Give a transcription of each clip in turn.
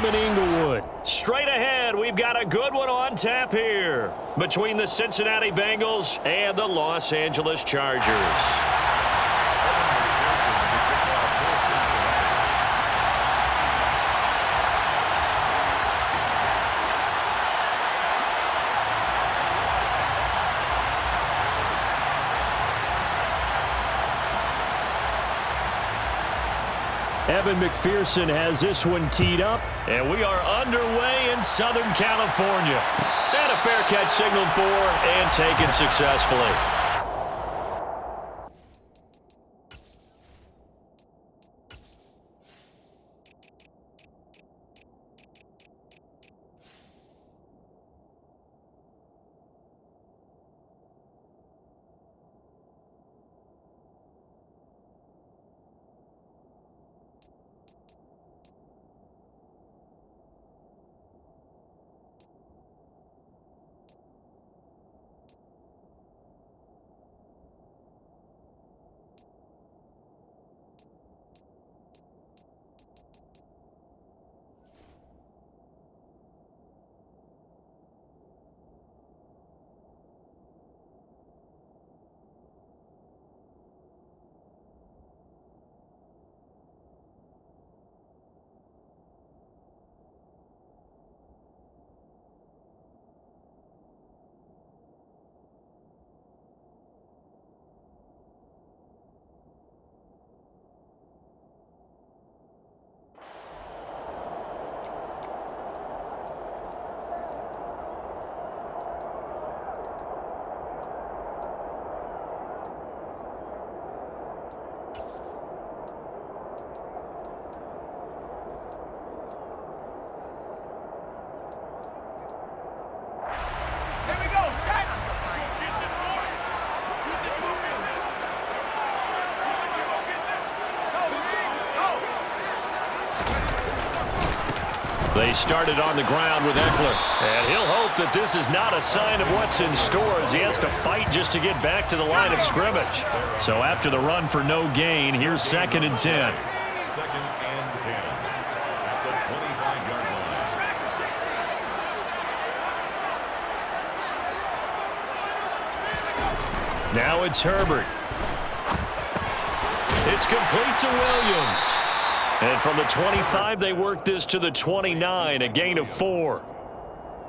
home in Inglewood. Straight ahead, we've got a good one on tap here between the Cincinnati Bengals and the Los Angeles Chargers. Evan McPherson has this one teed up. And we are underway in Southern California. And a fair catch signaled for and taken successfully. They started on the ground with Eckler. And he'll hope that this is not a sign of what's in store as he has to fight just to get back to the line of scrimmage. So after the run for no gain, here's 2nd and 10. 2nd and 10 at the 25-yard line. Now it's Herbert. It's complete to Williams. And from the 25, they work this to the 29, a gain of 4.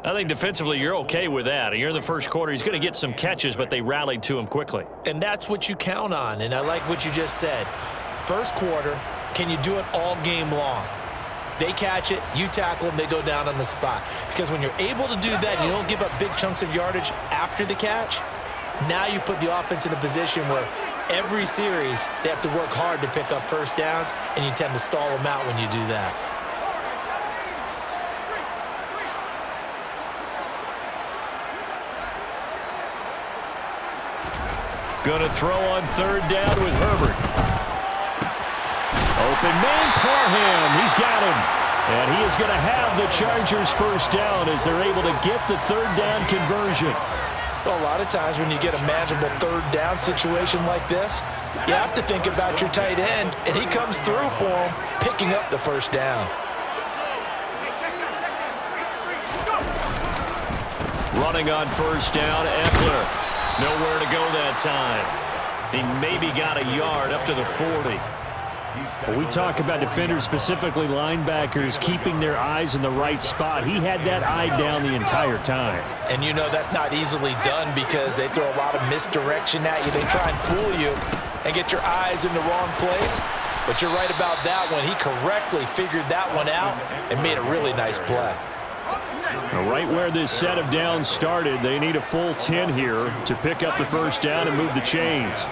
I think defensively you're okay with that. You're in the first quarter. He's going to get some catches, but they rallied to him quickly. And that's what you count on, and I like what you just said. First quarter, can you do it all game long? They catch it, you tackle them, they go down on the spot. Because when you're able to do that, you don't give up big chunks of yardage after the catch, now you put the offense in a position where every series, they have to work hard to pick up first downs, and you tend to stall them out when you do that. Going to throw on 3rd down with Herbert. Open man, Parham. He's got him. And he is going to have the Chargers first down as they're able to get the 3rd down conversion. Well, a lot of times when you get a manageable 3rd down situation like this, you have to think about your tight end, and he comes through for him, picking up the first down. Running on 1st down, Eckler. Nowhere to go that time. He maybe got a yard up to the 40. When we talk about defenders, specifically linebackers, keeping their eyes in the right spot, he had that eye down the entire time. And you know that's not easily done because they throw a lot of misdirection at you. They try and fool you and get your eyes in the wrong place. But you're right about that one. He correctly figured that one out and made a really nice play. Right where this set of downs started, they need a full 10 here to pick up the first down and move the chains.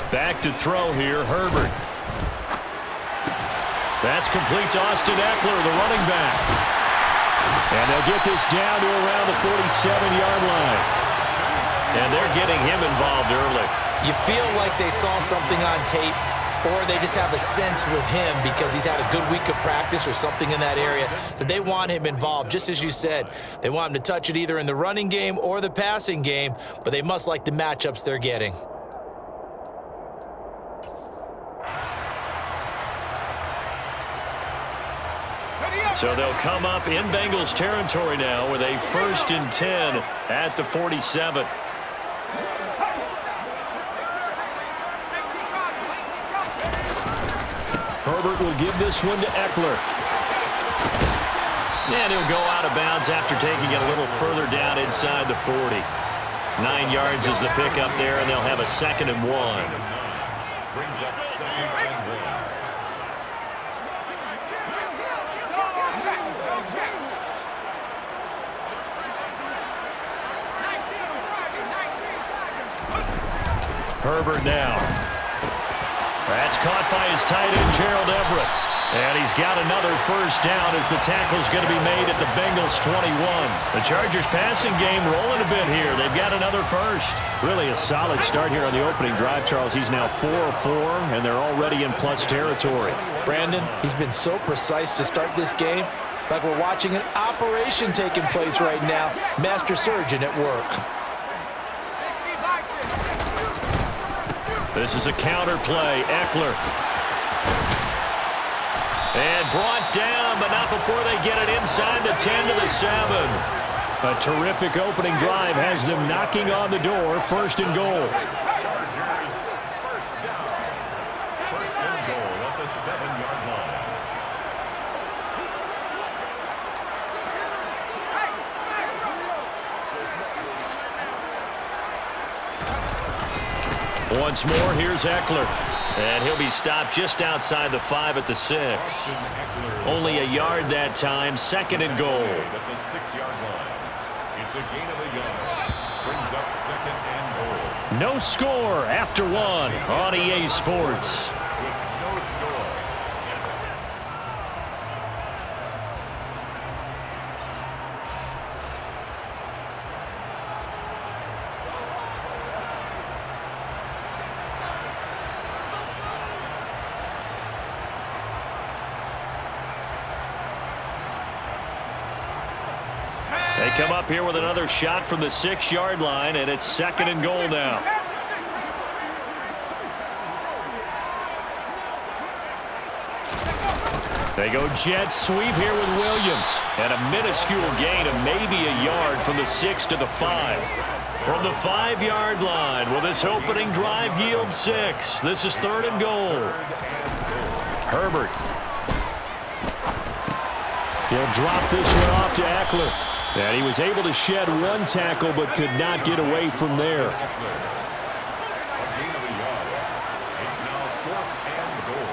Back to throw here, Herbert. That's complete to Austin Eckler, the running back. And they'll get this down to around the 47-yard line. And they're getting him involved early. You feel like they saw something on tape, or they just have a sense with him because he's had a good week of practice or something in that area that they want him involved. Just as you said, they want him to touch it either in the running game or the passing game, but they must like the matchups they're getting. So they'll come up in Bengals territory now with a 1st and 10 at the 47. Herbert will give this one to Eckler. And he'll go out of bounds after taking it a little further down inside the 40. 9 yards is the pickup there, and they'll have a 2nd and 1. Brings up 2nd and 1. Herbert now. That's caught by his tight end, Gerald Everett. And he's got another 1st down as the tackle's going to be made at the Bengals 21. The Chargers passing game rolling a bit here. They've got another 1st. Really a solid start here on the opening drive, Charles. He's now 4 of 4, and they're already in plus territory. Brandon, he's been so precise to start this game, like we're watching an operation taking place right now. Master surgeon at work. This is a counter play. Eckler. And brought down, but not before they get it inside the 10 to the 7. A terrific opening drive has them knocking on the door. 1st and goal. Chargers 1st down. 1st and goal at the 7-yard line. Once more, here's Eckler. And he'll be stopped just outside the 5 at the 6. Only a yard that time, 2nd and goal. At the 6-yard line. It's a gain of a yard. Brings up 2nd and goal. No score after 1 on EA Sports. With no score. They come up here with another shot from the 6-yard line, and it's 2nd and goal now. They go jet sweep here with Williams. And a minuscule gain of maybe a yard from the 6 to the 5. From the 5-yard line, will this opening drive yield 6? This is 3rd and goal. Herbert. He'll drop this one off to Eckler. And he was able to shed 1 tackle but could not get away from there. A gain of a yard. It's now 4th and goal.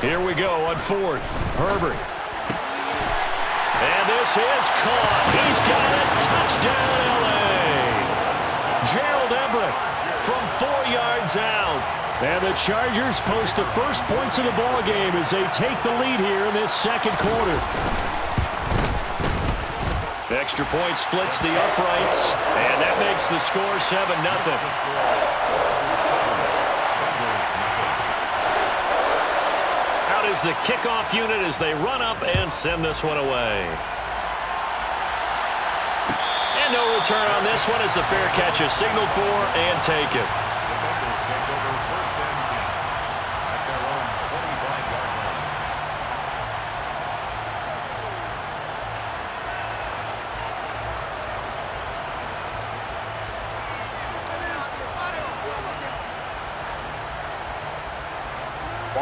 Here we go on 4th. Herbert. And this is caught. He's got it. Touchdown, L.A. Gerald Everett from 4 yards out. And the Chargers post the first points of the ball game as they take the lead here in this 2nd quarter. The extra point splits the uprights, and that makes the score 7-0. Out is the kickoff unit as they run up and send this one away. And no return on this one as the fair catch is signaled for and taken. The Bengals take over 1st and 10 at their own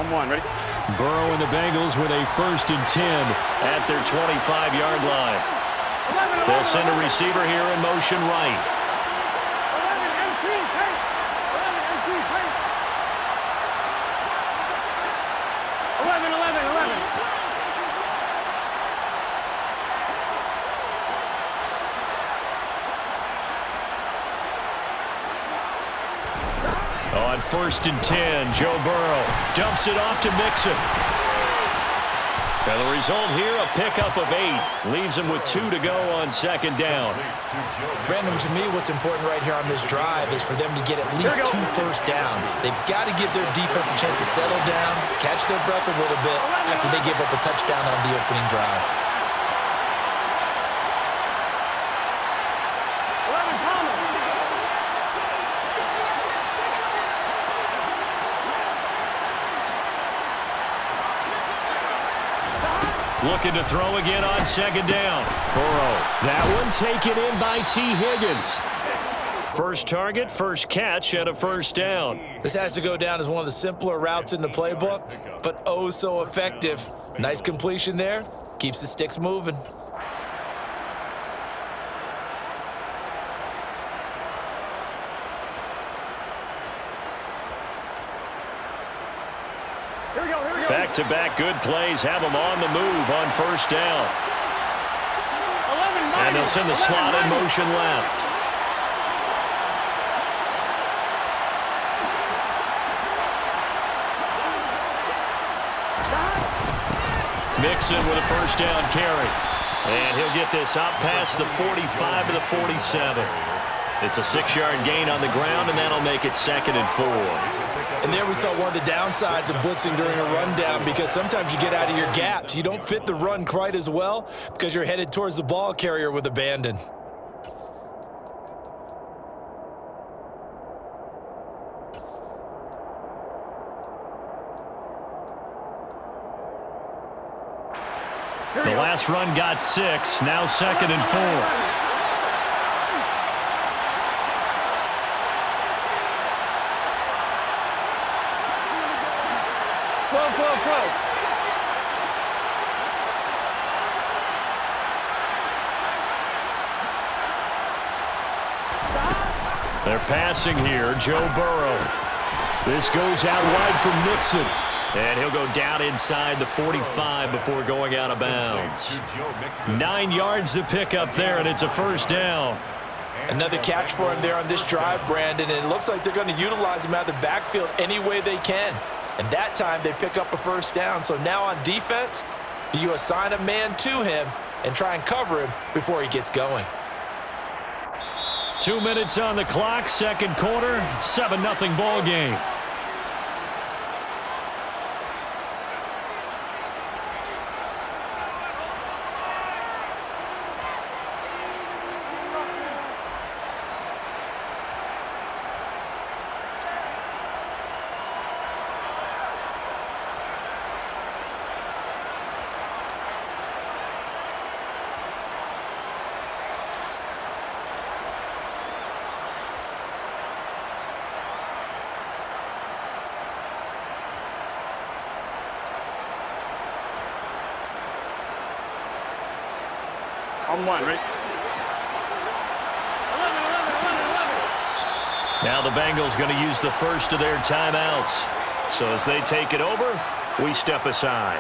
25-yard line. Ready? Burrow and the Bengals with a 1st and 10 At their 25-yard line. They'll send a receiver here in motion right. On 1st and 10, Joe Burrow dumps it off to Mixon. And the result here, a pickup of 8. Leaves him with 2 to go on second down. Brandon, to me, what's important right here on this drive is for them to get at least 2 first downs. They've got to give their defense a chance to settle down, catch their breath a little bit after they give up a touchdown on the opening drive. Looking to throw again on second down. Burrow. That one taken in by T. Higgins. First target, first catch, and a first down. This has to go down as one of the simpler routes in the playbook, but oh so effective. Nice completion there. Keeps the sticks moving. Back-to-back good plays have them on the move on first down. And they'll send the slot in motion left. Mixon with a first down carry. And he'll get this out past the 45 to the 47. It's a 6-yard gain on the ground, and that'll make it 2nd and 4. And there we saw one of the downsides of blitzing during a rundown, because sometimes you get out of your gaps. You don't fit the run quite as well because you're headed towards the ball carrier with abandon. The last run got 6, now 2nd and 4. They're passing here, Joe Burrow. This goes out wide for Mixon. And he'll go down inside the 45 before going out of bounds. 9 yards to pick up there, and it's a first down. Another catch for him there on this drive, Brandon, and it looks like they're going to utilize him out of the backfield any way they can. And that time they pick up a first down. So now on defense, do you assign a man to him and try and cover him before he gets going? 2 minutes on the clock, second quarter, 7-0 ball game. On 1, right? Now the Bengals going to use the first of their timeouts. So as they take it over, we step aside.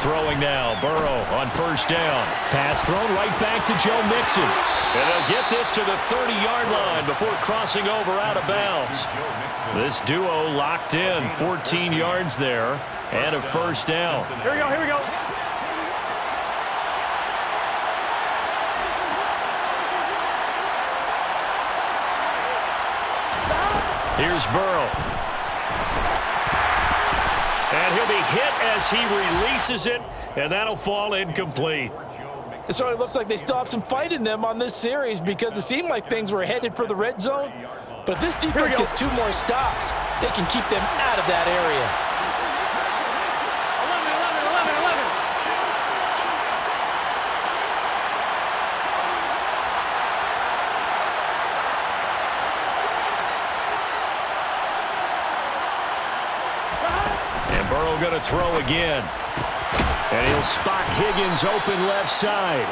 Throwing now, Burrow on first down. Pass thrown right back to Joe Mixon. And they'll get this to the 30-yard line before crossing over out of bounds. This duo locked in, 14 yards there, and a first down. Here we go, here we go. Here's Burrow. And he'll be hit as he releases it, and that'll fall incomplete. So it looks like they still have some fight in them on this series, because it seemed like things were headed for the red zone. But if this defense gets 2 more stops, they can keep them out of that area. 11. going to throw again. And he'll spot Higgins open left side.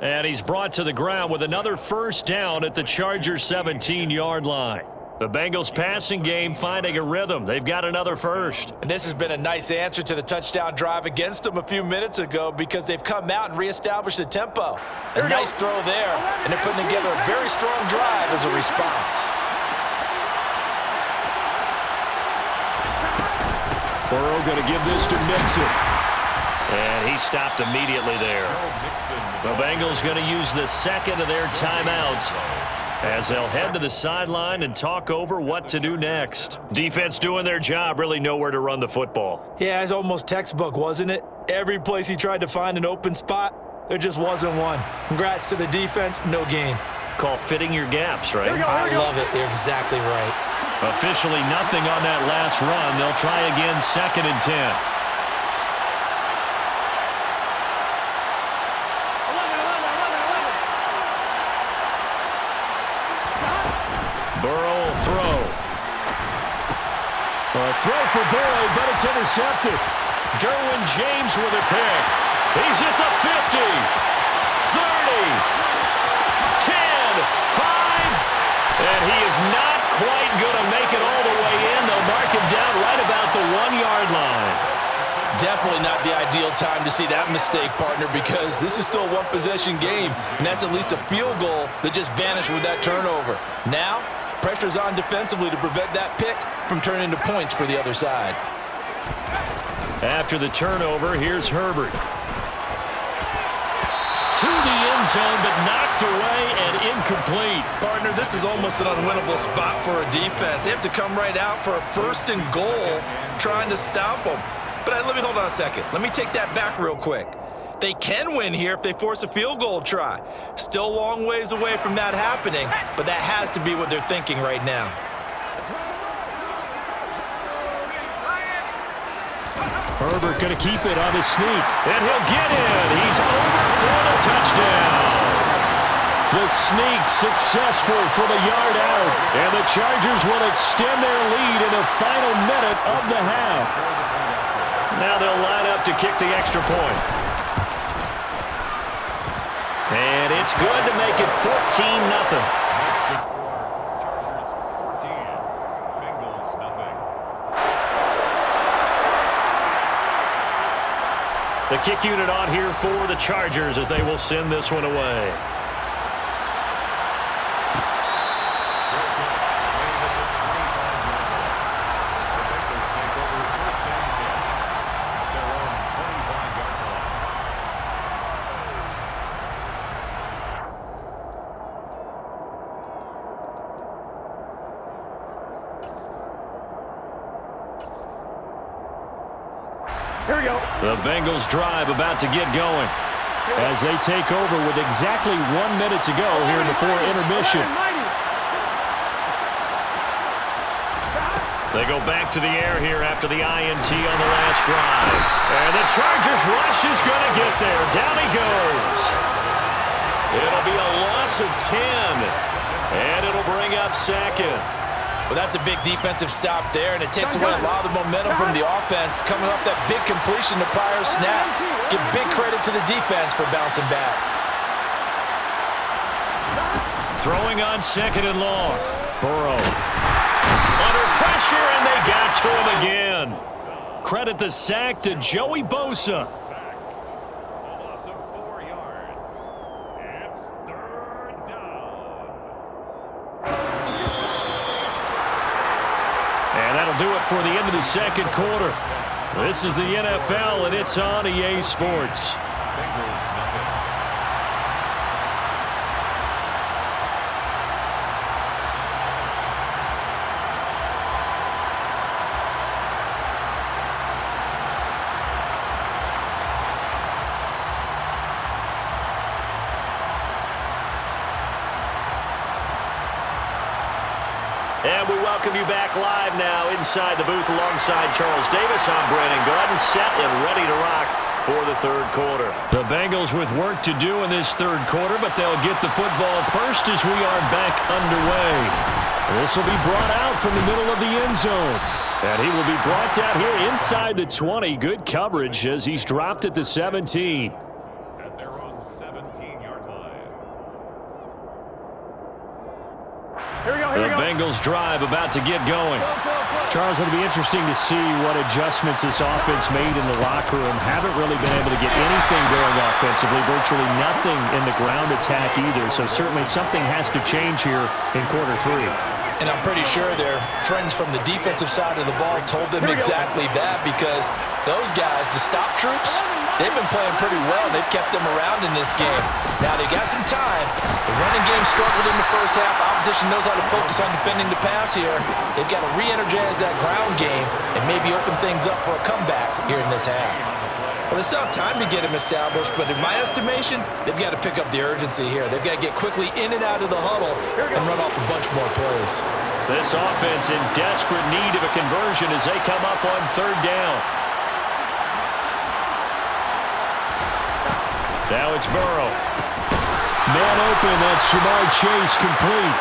And he's brought to the ground with another first down at the Chargers' 17-yard line. The Bengals passing game finding a rhythm. They've got another first. And this has been a nice answer to the touchdown drive against them a few minutes ago because they've come out and reestablished the tempo. A nice throw there, and they're putting together a very strong drive as a response. Burrow going to give this to Mixon. And he stopped immediately there. The Bengals going to use the second of their timeouts as they'll head to the sideline and talk over what to do next. Defense doing their job, really nowhere to run the football. Yeah, it's almost textbook, wasn't it? Every place he tried to find an open spot, there just wasn't one. Congrats to the defense, no gain. Call fitting your gaps, right? I love it. You're exactly right. Officially nothing on that last run. They'll try again, 2nd and 10. Burrow will throw. A throw for Boyd, but it's intercepted. Derwin James with a pick. He's at the 50, 30, 10, 5, and he is not quite going to make it all the way in. They'll mark him down right about the 1-yard line. Definitely not the ideal time to see that mistake, partner, because this is still a one-possession game, and that's at least a field goal that just vanished with that turnover. Now, pressure's on defensively to prevent that pick from turning into points for the other side. After the turnover, here's Herbert. To the end zone, but knocked away and incomplete. Partner, this is almost an unwinnable spot for a defense. They have to come right out for a 1st and goal trying to stop them. But let me hold on a second. Let me take that back real quick. They can win here if they force a field goal try. Still a long ways away from that happening, but that has to be what they're thinking right now. Herbert going to keep it on his sneak. And he'll get in. He's over for the touchdown. The sneak successful from a yard out. And the Chargers will extend their lead in the final minute of the half. Now they'll line up to kick the extra point. And it's good to make it 14-0. The kick unit on here for the Chargers as they will send this one away. Here we go. The Bengals drive about to get going. As they take over with exactly 1 minute to go here before intermission. They go back to the air here after the INT on the last drive. And the Chargers rush is going to get there. Down he goes. It'll be a loss of 10. And it'll bring up 2nd. Well, that's a big defensive stop there, and it takes away a lot of the momentum from the offense. Coming off that big completion to prior snap. Give big credit to the defense for bouncing back. Throwing on 2nd and long. Burrow. Under pressure, and they got to him again. Credit the sack to Joey Bosa. And that'll do it for the end of the 2nd quarter. This is the NFL, and it's on EA Sports. And we welcome you back live now inside the booth alongside Charles Davis. I'm Brandon Gordon, set and ready to rock for the 3rd quarter. The Bengals with work to do in this 3rd quarter, but they'll get the football first as we are back underway. This will be brought out from the middle of the end zone. And he will be brought down here inside the 20. Good coverage as he's dropped at the 17. At their own 17-yard line. The Bengals drive about to get going. Charles, it'll be interesting to see what adjustments this offense made in the locker room. Haven't really been able to get anything going offensively, virtually nothing in the ground attack either. So certainly something has to change here in quarter 3. And I'm pretty sure their friends from the defensive side of the ball told them exactly that, because those guys, the stop troops, they've been playing pretty well. They've kept them around in this game. Now they got some time. The running game struggled in the first half. Opposition knows how to focus on defending the pass here. They've got to re-energize that ground game and maybe open things up for a comeback here in this half. Well, they still have time to get him established, but in my estimation, they've got to pick up the urgency here. They've got to get quickly in and out of the huddle and run off a bunch more plays. This offense in desperate need of a conversion as they come up on 3rd down. Now it's Burrow. Man open, that's Jamar Chase complete.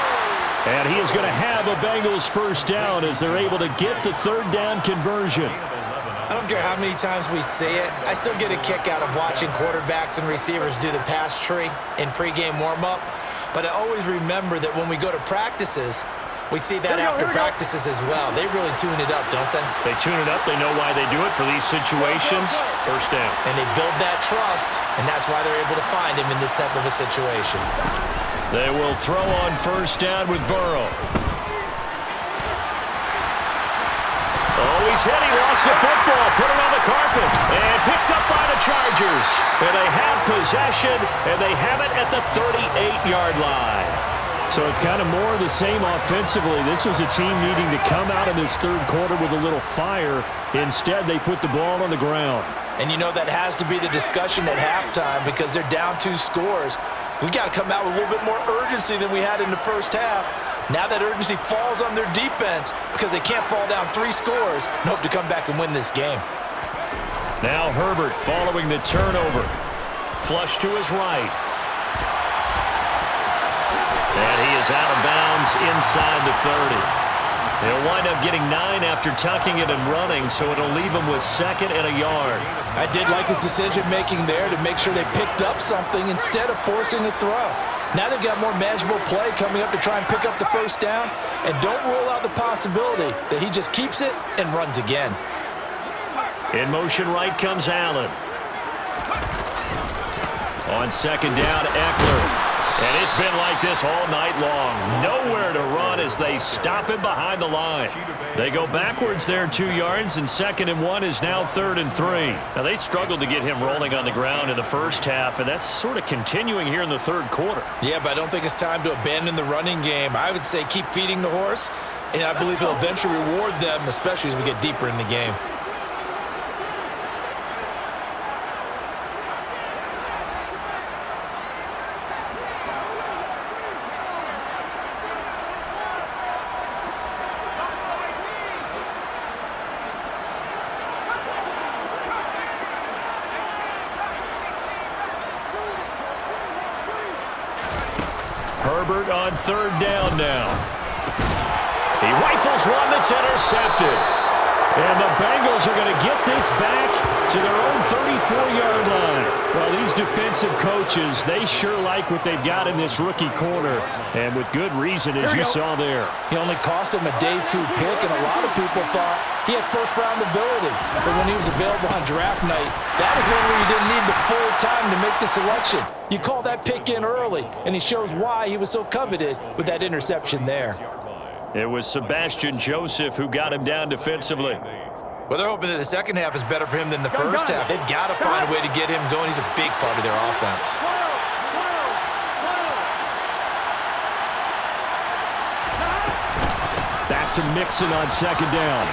And he is going to have a Bengals first down as they're able to get the 3rd down conversion. I don't care how many times we see it. I still get a kick out of watching quarterbacks and receivers do the pass tree in pregame warm-up. But I always remember that when we go to practices, we see that after practices as well. They really tune it up, don't they? They tune it up. They know why they do it for these situations. First down. And they build that trust, and that's why they're able to find him in this type of a situation. They will throw on first down with Burrow. Oh, he's hit. He lost the football. Put it on the carpet. And picked up by the Chargers. And they have possession, and they have it at the 38-yard line. So it's kind of more of the same offensively. This was a team needing to come out in this 3rd quarter with a little fire. Instead, they put the ball on the ground. And you know that has to be the discussion at halftime because they're down 2 scores. We got to come out with a little bit more urgency than we had in the first half. Now that urgency falls on their defense because they can't fall down 3 scores and hope to come back and win this game. Now Herbert following the turnover. Flush to his right. And he is out of bounds inside the 30. He'll wind up getting 9 after tucking it and running, so it'll leave him with 2nd and a yard. I did like his decision-making there to make sure they picked up something instead of forcing a throw. Now they've got more manageable play coming up to try and pick up the first down, and don't rule out the possibility that he just keeps it and runs again. In motion right comes Allen. On 2nd down, Eckler. And it's been like this all night long. Nowhere to run as they stop him behind the line. They go backwards there 2 yards, and 2nd and 1 is now 3rd and 3. Now, they struggled to get him rolling on the ground in the first half, and that's sort of continuing here in the 3rd quarter. Yeah, but I don't think it's time to abandon the running game. I would say keep feeding the horse, and I believe he'll eventually reward them, especially as we get deeper in the game. Herbert on 3rd down now. He rifles one that's intercepted. And the Bengals are going to get this back to their own 34-yard line. Well, these defensive coaches, they sure like what they've got in this rookie corner. And with good reason, as you saw there. He only cost him a day 2 pick, and a lot of people thought he had first-round ability. But when he was available on draft night, that was when we didn't need the full time to make the selection. You call that pick in early, and he shows why he was so coveted with that interception there. It was Sebastian Joseph who got him down defensively. Well, they're hoping that the second half is better for him than the first half. They've got to find a way to get him going. He's a big part of their offense. Back to Mixon on 2nd down.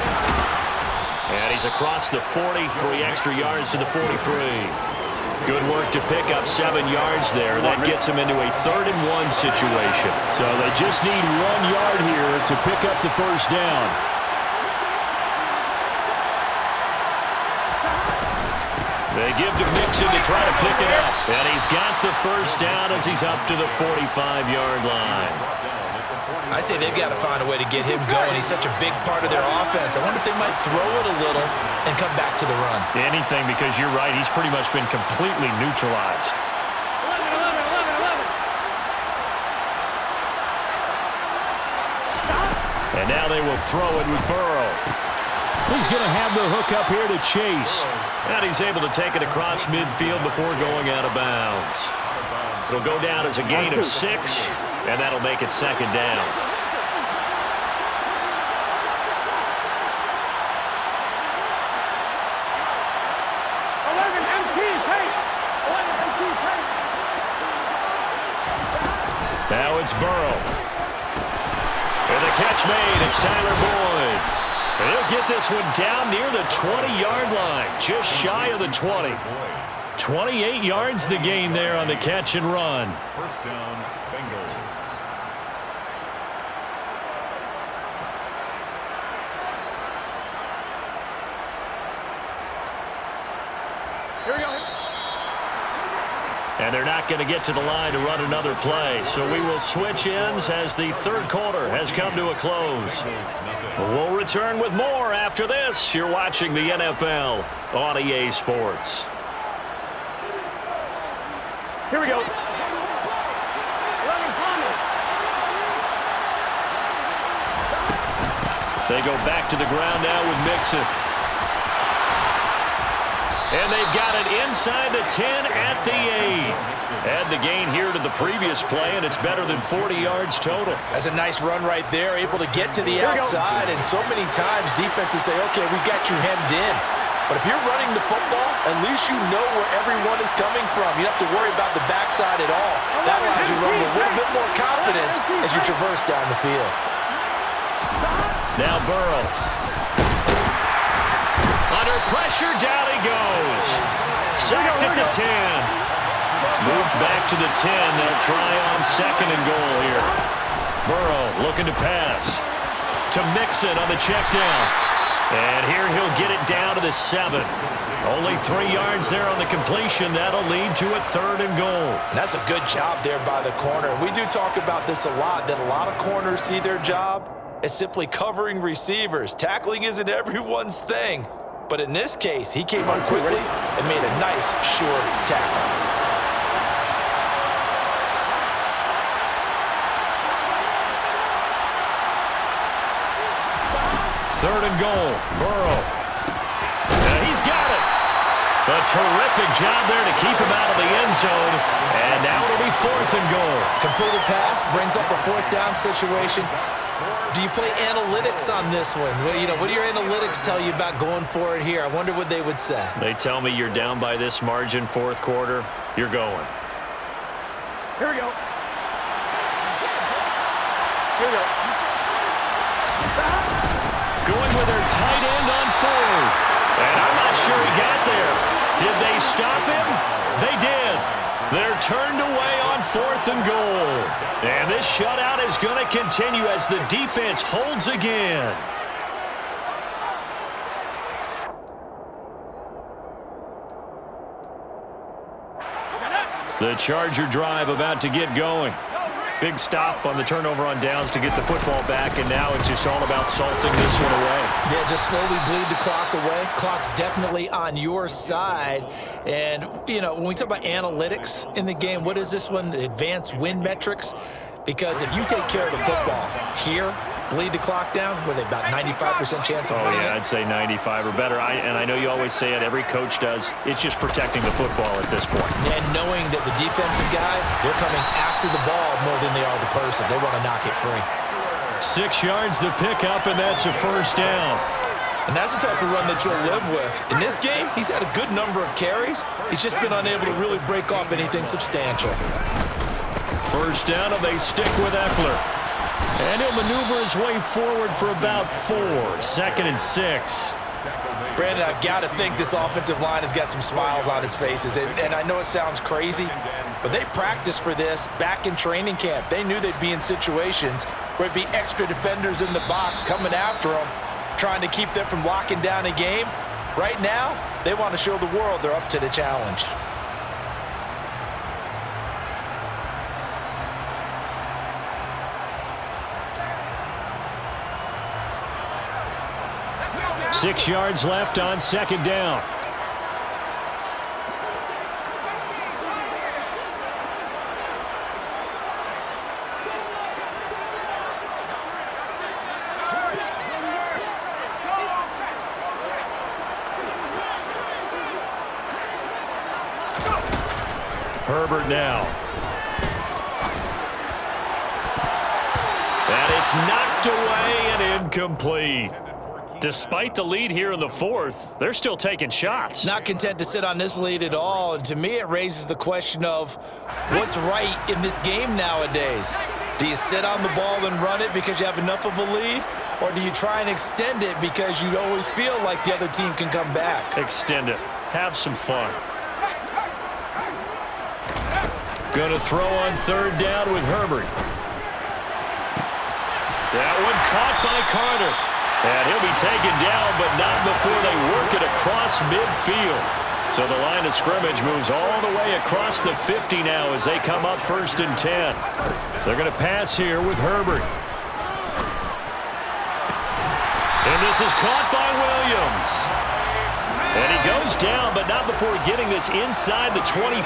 And he's across the 40, 3 extra yards to the 43. Good work to pick up 7 yards there. That gets him into a 3rd and 1 situation. So they just need 1 yard here to pick up the first down. They give to Mixon to try to pick it up. And he's got the first down as he's up to the 45-yard line. I'd say they've got to find a way to get him going. He's such a big part of their offense. I wonder if they might throw it a little and come back to the run. Anything, because you're right. He's pretty much been completely neutralized. And now they will throw it with Burrow. He's going to have the hook up here to Chase. And he's able to take it across midfield before going out of bounds. It'll go down as a gain of 6, and that'll make it second down. Now it's Burrow. And the catch made. It's Tyler Boyd. And he'll get this one down near the 20-yard line, just shy of the 20. 28 yards the gain there on the catch and run. First down, Bengals. Here we go. And they're not going to get to the line to run another play. So we will switch ends as the third quarter has come to a close. We'll return with more after this. You're watching the NFL on EA Sports. Here we go. They go back to the ground now with Mixon. And they've got it inside the 10 at the 8. Add the gain here to the previous play, and it's better than 40 yards total. That's a nice run right there, able to get to the outside. And so many times defenses say, okay, we got you hemmed in. But if you're running the football, at least you know where everyone is coming from. You don't have to worry about the backside at all. That allows you to run with a little bit more confidence as you traverse down the field. Now Burrow. Under pressure, down he goes. Sacked at the 10. Moved back to the 10. They'll try on second and goal here. Burrow looking to pass. To Mixon on the check down. And here he'll get it down to the 7. Only 3 yards there on the completion. That'll lead to a third and goal. And that's a good job there by the corner. We do talk about this a lot, that a lot of corners see their job as simply covering receivers. Tackling isn't everyone's thing. But in this case, he came up quickly and made a nice, short tackle. Third and goal, Burrow. And he's got it. A terrific job there to keep him out of the end zone. And now it'll be fourth and goal. Completed pass, brings up a fourth down situation. Do you play analytics on this one? Well, you know, what do your analytics tell you about going for it here? I wonder what they would say. They tell me you're down by this margin, fourth quarter. You're going. Here we go. Here we go. Going with their tight end on fourth. And I'm not sure he got there. Did they stop him? They did. They're turned away on fourth and goal. And this shutout is going to continue as the defense holds again. The Charger drive about to get going. Big stop on the turnover on downs to get the football back, and now it's just all about salting this one away. Yeah, just slowly bleed the clock away. Clock's definitely on your side. And, you know, when we talk about analytics in the game, what is this one? Advanced win metrics? Because if you take care of the football here, bleed the clock down, with about 95% chance of winning it. I'd say 95 or better. And I know you always say it, every coach does. It's just protecting the football at this point. And knowing that the defensive guys, they're coming after the ball more than they are the person. They want to knock it free. 6 yards the pickup, and that's a first down. And that's the type of run that you'll live with. In this game, he's had a good number of carries. He's just been unable to really break off anything substantial. First down, and they stick with Eckler. And he'll maneuver his way forward for about 4. 2nd and 6. Brandon, I've got to think this offensive line has got some smiles on its faces. And I know it sounds crazy, but they practiced for this back in training camp. They knew they'd be in situations where it'd be extra defenders in the box coming after them, trying to keep them from locking down a game. Right now, they want to show the world they're up to the challenge. 6 yards left on second down. Herbert now. And it's knocked away and incomplete. Despite the lead here in the fourth, they're still taking shots. Not content to sit on this lead at all. And to me, it raises the question of what's right in this game nowadays. Do you sit on the ball and run it because you have enough of a lead? Or do you try and extend it because you always feel like the other team can come back? Extend it. Have some fun. Going to throw on third down with Herbert. That one caught by Carter. And he'll be taken down, but not before they work it across midfield. So the line of scrimmage moves all the way across the 50 now as they come up 1st and 10. They're going to pass here with Herbert. And this is caught by Williams. And he goes down, but not before getting this inside the 25.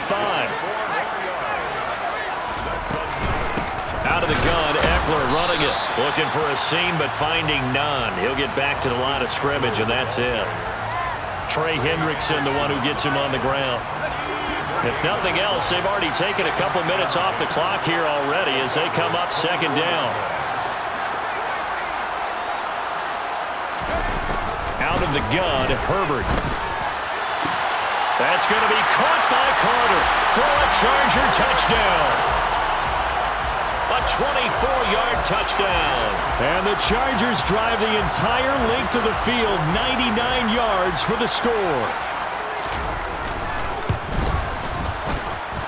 Out of the gun, Eckler running it. Looking for a seam, but finding none. He'll get back to the line of scrimmage, and that's it. Trey Hendrickson, the one who gets him on the ground. If nothing else, they've already taken a couple minutes off the clock here already as they come up 2nd down. Out of the gun, Herbert. That's going to be caught by Carter for a Charger touchdown. A 24-yard touchdown. And the Chargers drive the entire length of the field, 99 yards for the score.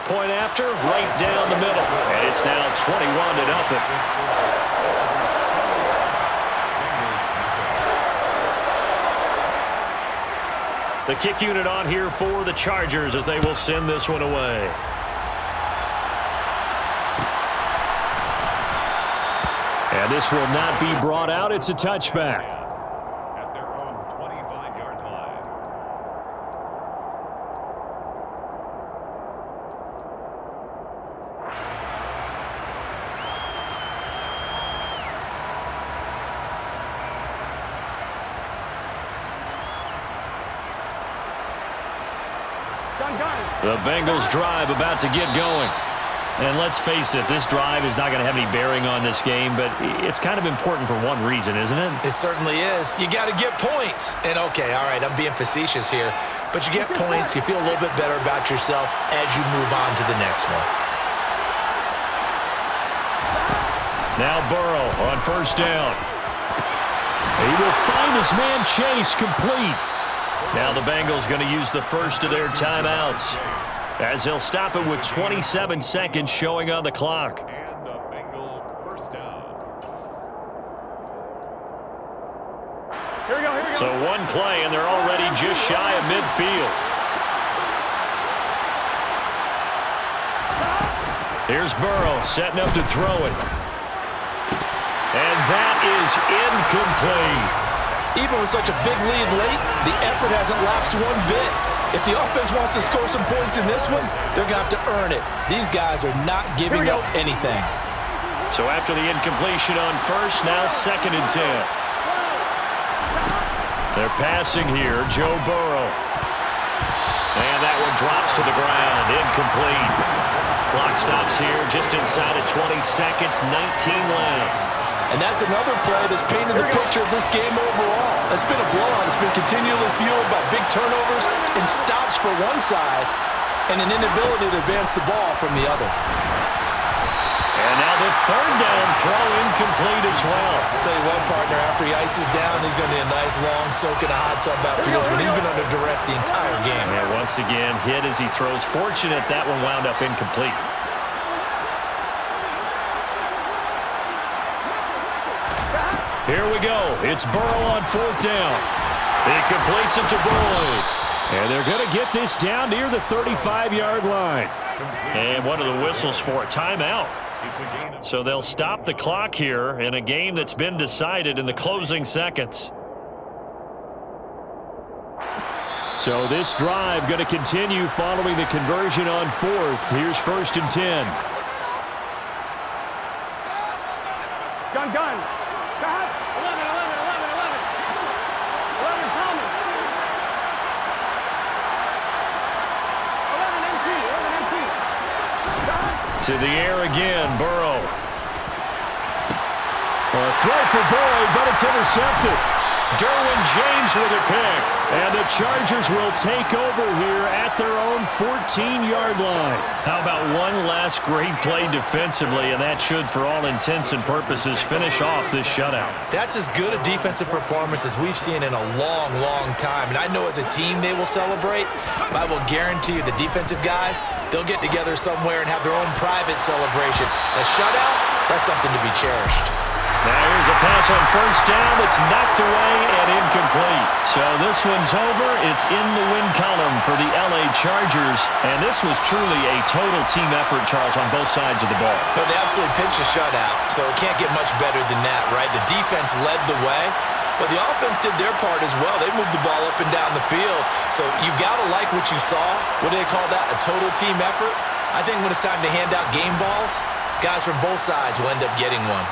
Point after, right down the middle. And it's now 21-0. The kick unit on here for the Chargers as they will send this one away. And this will not be brought out. It's a touchback. At their own 25-yard line. The Bengals drive about to get going. And let's face it, this drive is not going to have any bearing on this game, but it's kind of important for one reason, isn't it? It certainly is. You got to get points. And, okay, all right, I'm being facetious here, but you get points, you feel a little bit better about yourself as you move on to the next one. Now Burrow on 1st down. He will find his man Chase complete. Now the Bengals going to use the first of their timeouts, as they'll stop it with 27 seconds showing on the clock. And a Bengal 1st down. Here we go. So one play, and they're already just shy of midfield. Here's Burrow setting up to throw it. And that is incomplete. Even with such a big lead late, the effort hasn't lapsed one bit. If the offense wants to score some points in this one, they're going to have to earn it. These guys are not giving up anything. So after the incompletion on 1st, now 2nd and 10. They're passing here, Joe Burrow. And that one drops to the ground, incomplete. Clock stops here just inside of 20 seconds, 19 left. And that's another play that's painted the picture of this game overall. It's been a blowout. It's been continually fueled by big turnovers and stops for one side and an inability to advance the ball from the other. And now the 3rd down throw incomplete as well. I'll tell you what, partner, after he ices down, he's going to need a nice long soak in a hot tub after this one. He's been under duress the entire game. Yeah, once again, hit as he throws. Fortunate that one wound up incomplete. Here we go. It's Burrow on 4th down. He completes it to Boyd. And they're going to get this down near the 35-yard line. And one of the whistles for a timeout. So they'll stop the clock here in a game that's been decided in the closing seconds. So this drive going to continue following the conversion on fourth. Here's 1st and 10. Gun. Stop. 11 coming. 11 empty. Stop. To the air again, Burrow. A throw for Boyd, but it's intercepted. Derwin James with a pick. And the Chargers will take over here at their own 14-yard line. How about one last great play defensively, and that should, for all intents and purposes, finish off this shutout. That's as good a defensive performance as we've seen in a long, long time. And I know as a team they will celebrate, but I will guarantee you the defensive guys, they'll get together somewhere and have their own private celebration. A shutout, that's something to be cherished. Now here's a pass on 1st down that's knocked away and incomplete. So this one's over. It's in the win column for the LA Chargers. And this was truly a total team effort, Charles, on both sides of the ball. No, they absolutely pitched a shutout, so it can't get much better than that, right? The defense led the way, but the offense did their part as well. They moved the ball up and down the field. So you've got to like what you saw. What do they call that? A total team effort? I think when it's time to hand out game balls, guys from both sides will end up getting one.